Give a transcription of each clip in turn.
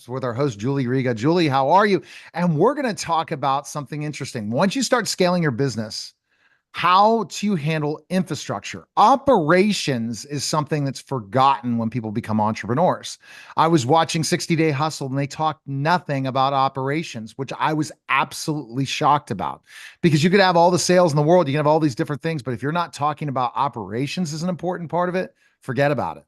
With our host, Julie Riga. Julie, how are you? And we're going to talk about something interesting. Once you start scaling your business, how to handle infrastructure. Operations is something that's forgotten when people become entrepreneurs. I was watching 60 Day Hustle and they talked nothing about operations, which I was absolutely shocked about because you could have all the sales in the world, you can have all these different things, but if you're not talking about operations as an important part of it, forget about it.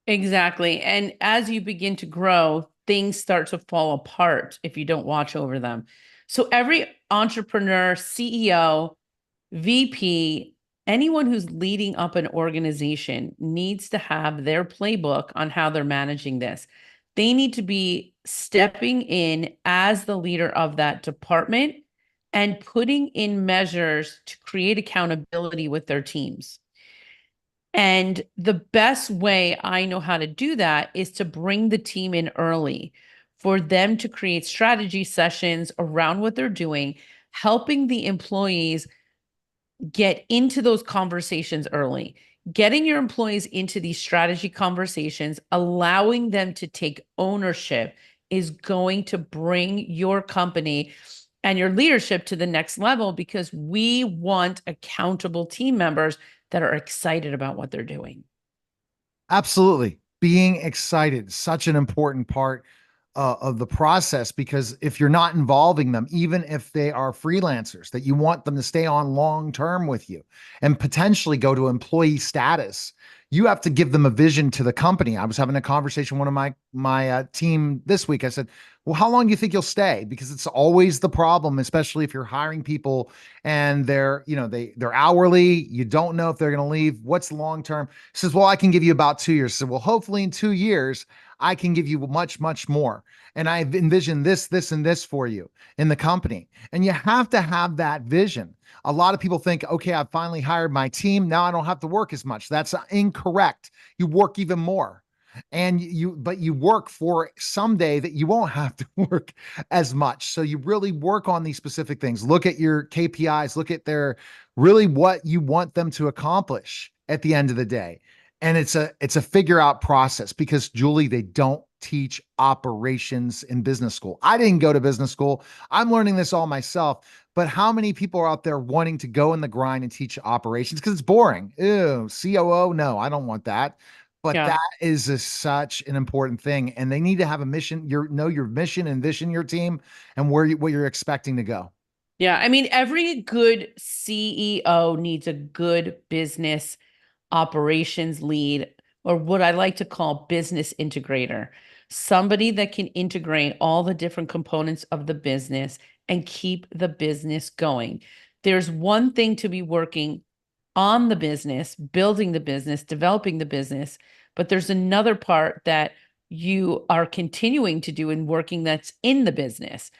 Exactly. And as you begin to grow, things start to fall apart if you don't watch over them. So every entrepreneur, CEO, VP, anyone who's leading up an organization needs to have their playbook on how they're managing this. They need to be stepping in as the leader of that department and putting in measures to create accountability with their teams. And the best way I know how to do that is to bring the team in early for them to create strategy sessions around what they're doing, helping the employees get into those conversations early. Getting your employees into these strategy conversations, allowing them to take ownership is going to bring your company and your leadership to the next level because we want accountable team members that are excited about what they're doing. Absolutely. Being excited, such an important part of the process because if you're not involving them, even if they are freelancers, that you want them to stay on long term with you and potentially go to employee status, you have to give them a vision to the company. I was having a conversation with one of my team this week. I said, "Well, how long do you think you'll stay?" Because it's always the problem, especially if you're hiring people and they're hourly. You don't know if they're going to leave. What's long term? He says, "Well, I can give you about 2 years." I said, "Well, hopefully in 2 years." I can give you much, much more. And I've envisioned this, this, and this for you in the company. And you have to have that vision. A lot of people think, okay, I've finally hired my team. Now I don't have to work as much. That's incorrect. You work even more. But you work for someday that you won't have to work as much. So you really work on these specific things. Look at your KPIs, look at their really what you want them to accomplish at the end of the day. And it's a figure out process because Julie, they don't teach operations in business school. I didn't go to business school. I'm learning this all myself. But how many people are out there wanting to go in the grind and teach operations because it's boring? Ew, COO, no, I don't want that. But Yeah. that is such an important thing, and they need to have a mission. Know your mission and vision, your team, and what you're expecting to go. Yeah. I mean, every good CEO needs a good business operations lead, or what I like to call business integrator, somebody that can integrate all the different components of the business and keep the business going. There's one thing to be working on the business, building the business, developing the business, but there's another part that you are continuing to do and working that's in the business.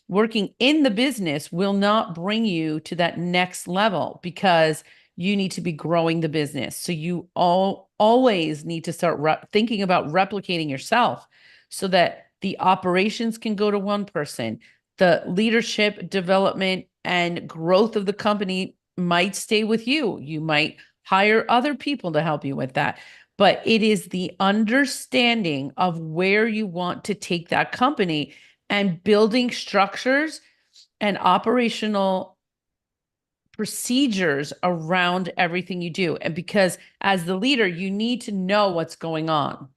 Working in the business will not bring you to that next level because you need to be growing the business. So you always need to start thinking about replicating yourself so that the operations can go to one person. The leadership development and growth of the company might stay with you. You might hire other people to help you with that. But it is the understanding of where you want to take that company and building structures and operational procedures around everything you do. And because as the leader, you need to know what's going on.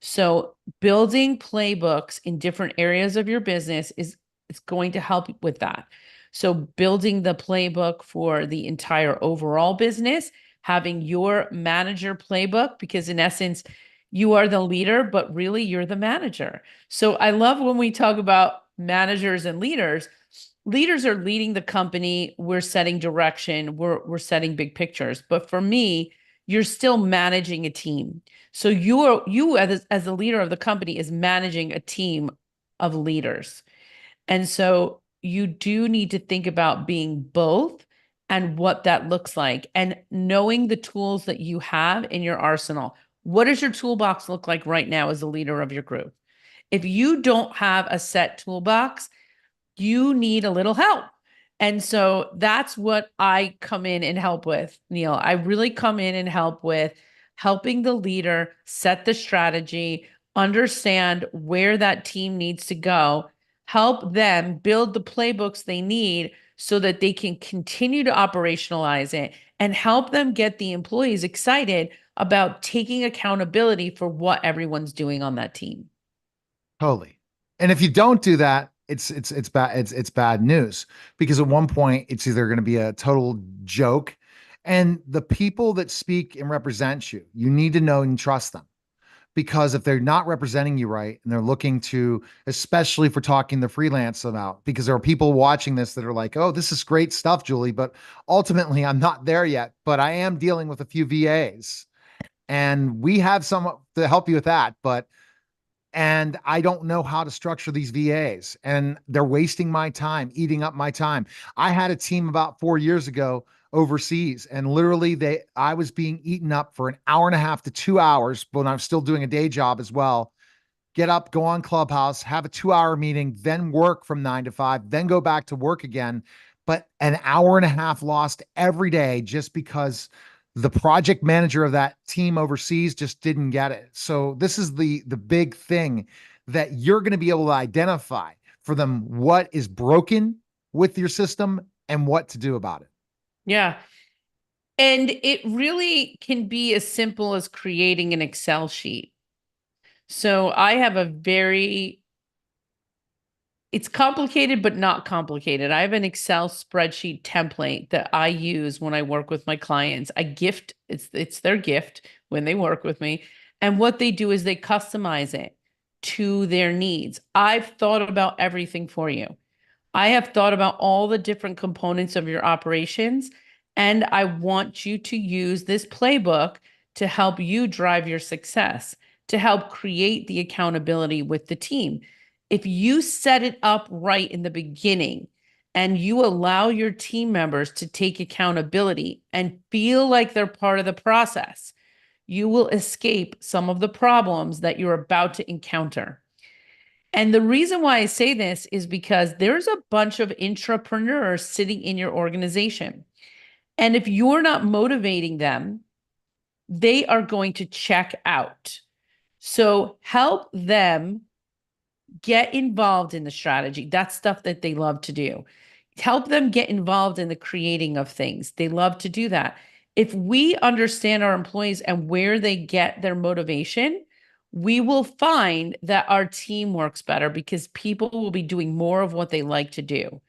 So building playbooks in different areas of your business is going to help with that. So building the playbook for the entire overall business, having your manager playbook, because in essence, you are the leader, but really you're the manager. So I love when we talk about managers and leaders. Leaders are leading the company. We're setting direction. We're setting big pictures. But for me, you're still managing a team. So you as a leader of the company is managing a team of leaders. And so you do need to think about being both and what that looks like and knowing the tools that you have in your arsenal. What does your toolbox look like right now as a leader of your group? If you don't have a set toolbox, you need a little help. And so that's what I come in and help with, Neil. I really come in and help with helping the leader set the strategy, understand where that team needs to go, help them build the playbooks they need so that they can continue to operationalize it, and help them get the employees excited about taking accountability for what everyone's doing on that team. Totally. And if you don't do that, it's bad. It's bad news because at one point it's either going to be a total joke, and the people that speak and represent you, you need to know and trust them. Because if they're not representing you right and they're looking to, especially for talking the freelance about, because there are people watching this that are like, oh, this is great stuff, Julie, but ultimately I'm not there yet, but I am dealing with a few VAs and we have some to help you with that. And I don't know how to structure these VAs and they're wasting my time, eating up my time. I had a team about 4 years ago overseas and literally I was being eaten up for an hour and a half to 2 hours when I was still doing a day job as well. Get up, go on Clubhouse, have a 2 hour meeting, then work from 9 to 5, then go back to work again. But an hour and a half lost every day just because the project manager of that team overseas just didn't get it. So this is the big thing that you're going to be able to identify for them what is broken with your system and what to do about it. Yeah. And it really can be as simple as creating an Excel sheet. So I have a very, it's complicated, but not complicated. I have an Excel spreadsheet template that I use when I work with my clients. I gift, it's their gift when they work with me. And what they do is they customize it to their needs. I've thought about everything for you. I have thought about all the different components of your operations, and I want you to use this playbook to help you drive your success, to help create the accountability with the team. If you set it up right in the beginning and you allow your team members to take accountability and feel like they're part of the process, you will escape some of the problems that you're about to encounter. And the reason why I say this is because there's a bunch of entrepreneurs sitting in your organization. And if you're not motivating them, they are going to check out. So help them get involved in the strategy. That's stuff that they love to do. Help them get involved in the creating of things. They love to do that. If we understand our employees and where they get their motivation, we will find that our team works better because people will be doing more of what they like to do.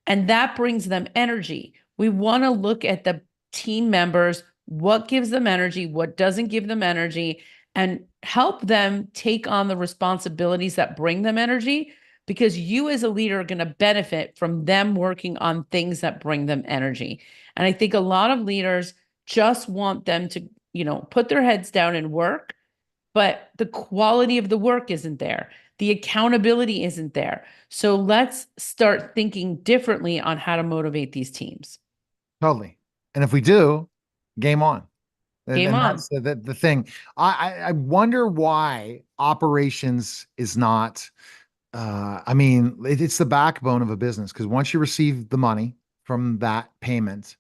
And that brings them energy. We want to look at the team members, what gives them energy, what doesn't give them energy, and help them take on the responsibilities that bring them energy, because you as a leader are going to benefit from them working on things that bring them energy. And I think a lot of leaders just want them to, put their heads down and work, but the quality of the work isn't there. The accountability isn't there. So let's start thinking differently on how to motivate these teams. Totally. And if we do, game on. Game And on. that's the thing. I wonder why operations is not, I mean, it's the backbone of a business because once you receive the money from that payment,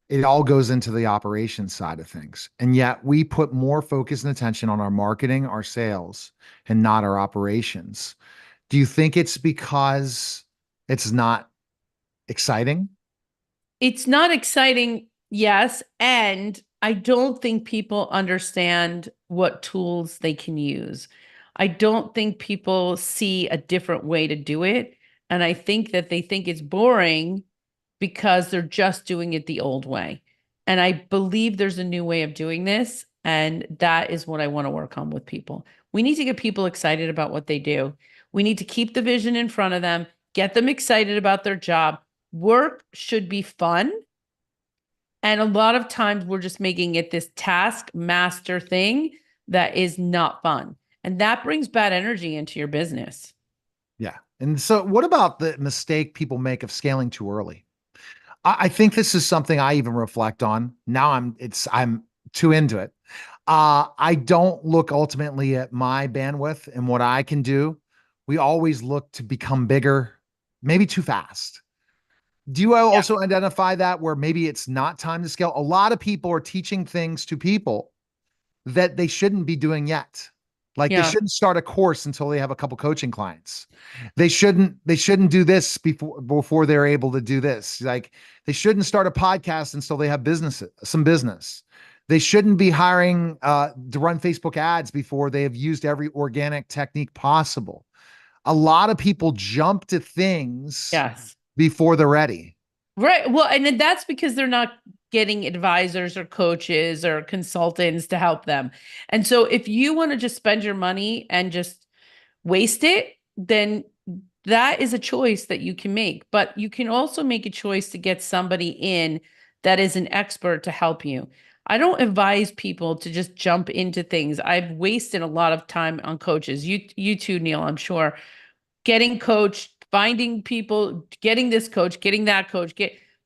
it all goes into the operations side of things. And yet we put more focus and attention on our marketing, our sales, and not our operations. Do you think it's because it's not exciting? It's not exciting, yes. And I don't think people understand what tools they can use. I don't think people see a different way to do it. And I think that they think it's boring because they're just doing it the old way. And I believe there's a new way of doing this. And that is what I want to work on with people. We need to get people excited about what they do. We need to keep the vision in front of them, get them excited about their job. Work should be fun. And a lot of times we're just making it this task master thing that is not fun. And that brings bad energy into your business. Yeah. And so what about the mistake people make of scaling too early? I think this is something I even reflect on. Now I'm too into it. I don't look ultimately at my bandwidth and what I can do. We always look to become bigger, maybe too fast. Do you Yeah. also identify that where maybe it's not time to scale? A lot of people are teaching things to people that they shouldn't be doing yet. Like they Yeah. shouldn't start a course until they have a couple coaching clients. They shouldn't do this before they're able to do this. Like they shouldn't start a podcast until they have some business. They shouldn't be hiring to run Facebook ads before they have used every organic technique possible. A lot of people jump to things Yes. before they're ready. Right. Well, and then that's because they're not getting advisors or coaches or consultants to help them. And so if you want to just spend your money and just waste it, then that is a choice that you can make. But you can also make a choice to get somebody in that is an expert to help you. I don't advise people to just jump into things. I've wasted a lot of time on coaches. You too, Neil, I'm sure. Getting coached, finding people, getting this coach, getting that coach,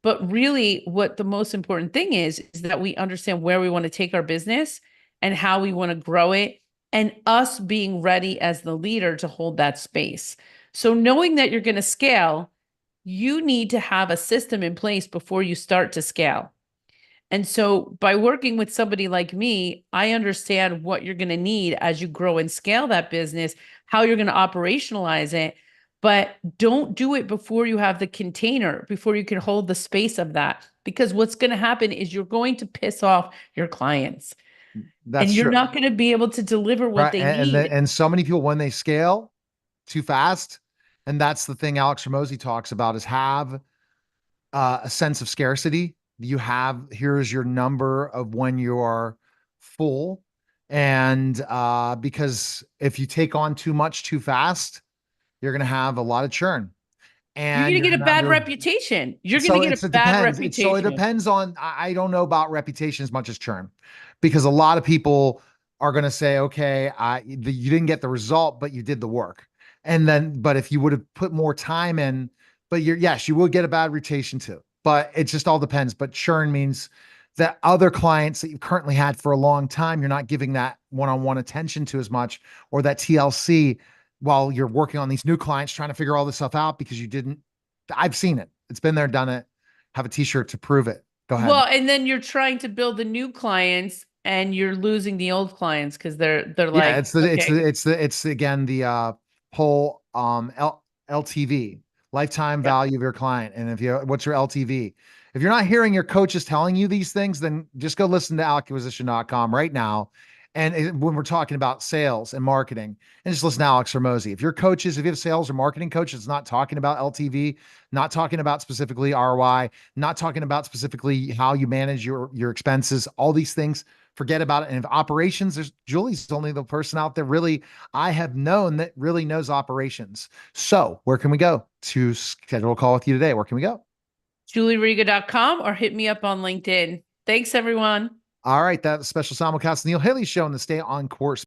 but really what the most important thing is that we understand where we want to take our business and how we want to grow it and us being ready as the leader to hold that space. So knowing that you're going to scale, you need to have a system in place before you start to scale. And so by working with somebody like me, I understand what you're going to need as you grow and scale that business, how you're going to operationalize it, but don't do it before you have the container, before you can hold the space of that. Because what's going to happen is you're going to piss off your clients That's and you're true. not going to be able to deliver what Right. they need. And so many people, when they scale too fast, and that's the thing Alex Ramosi talks about is have a sense of scarcity. You have, here's your number of when you are full. And because if you take on too much too fast, you're going to have a lot of churn You're and going to you're get going a to have bad your, reputation. You're going to so get a it bad depends. It reputation. depends on, I don't know about reputation as much as churn because a lot of people are going to say, okay, you didn't get the result, but you did the work. And then, but if you would have put more time in, but yes, you will get a bad reputation too, but it just all depends. But churn means that other clients that you've currently had for a long time, you're not giving that one-on-one attention to as much, or that TLC while you're working on these new clients, trying to figure all this stuff out because you didn't. I've seen it. It's been there, done it. Have a t-shirt to prove it. Go ahead. Well, and then you're trying to build the new clients and you're losing the old clients because they're Yeah, like, okay, it's again the whole LTV, lifetime yeah, value of your client. And if you what's your LTV? If you're not hearing your coaches telling you these things, then just go listen to acquisition.com right now. And when we're talking about sales and marketing, and just listen to Alex Ramosi. If your coaches, if you have sales or marketing coaches, not talking about LTV, not talking about specifically ROI, not talking about specifically how you manage your expenses, all these things, forget about it. And if operations, there's Julie's only the person out there really I have known that really knows operations. So where can we go to schedule a call with you today? Where can we go? julieriga.com or hit me up on LinkedIn. Thanks, everyone. All right. That special simulcast, Neil Haley show in the Stay on Course